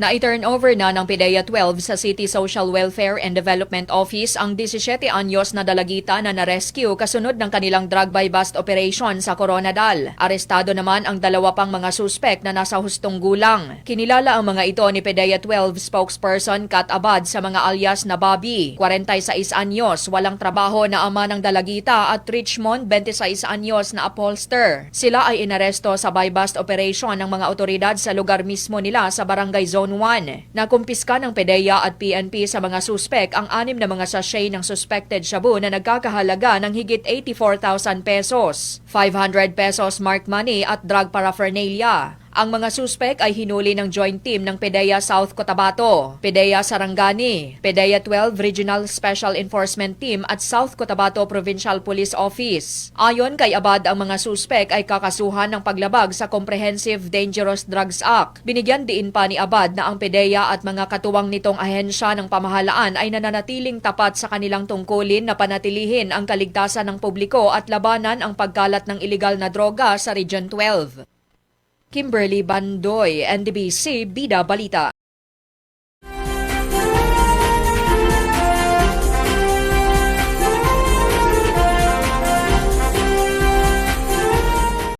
Na-turnover na ng PDEA 12 sa City Social Welfare and Development Office ang 17 anyos na dalagita na na-rescue kasunod ng kanilang drug buy bust operation sa Coronadal. Arestado naman ang dalawa pang mga suspek na nasa hustong gulang. Kinilala ang mga ito ni PDEA 12 spokesperson Kat Abad sa mga alias na Bobby, 46 anyos, walang trabaho na ama ng dalagita, at Richmond, 26 anyos na upholster. Sila ay inaresto sa buy bust operation ng mga otoridad sa lugar mismo nila sa Barangay Zone 1. Nakumpiska ng PDEA at PNP sa mga suspek ang 6 na mga sachet ng suspected shabu na nagkakahalaga ng higit 84,000 pesos, 500 pesos marked money at drug paraphernalia. Ang mga suspek ay hinuli ng joint team ng PDEA South Cotabato, PDEA Sarangani, PDEA 12 Regional Special Enforcement Team at South Cotabato Provincial Police Office. Ayon kay Abad, ang mga suspek ay kakasuhan ng paglabag sa Comprehensive Dangerous Drugs Act. Binigyan diin pa ni Abad na ang PDEA at mga katuwang nitong ahensya ng pamahalaan ay nananatiling tapat sa kanilang tungkulin na panatilihin ang kaligtasan ng publiko at labanan ang pagkalat ng iligal na droga sa Region 12. Kimberly Bandoy, NDBC Bida Balita.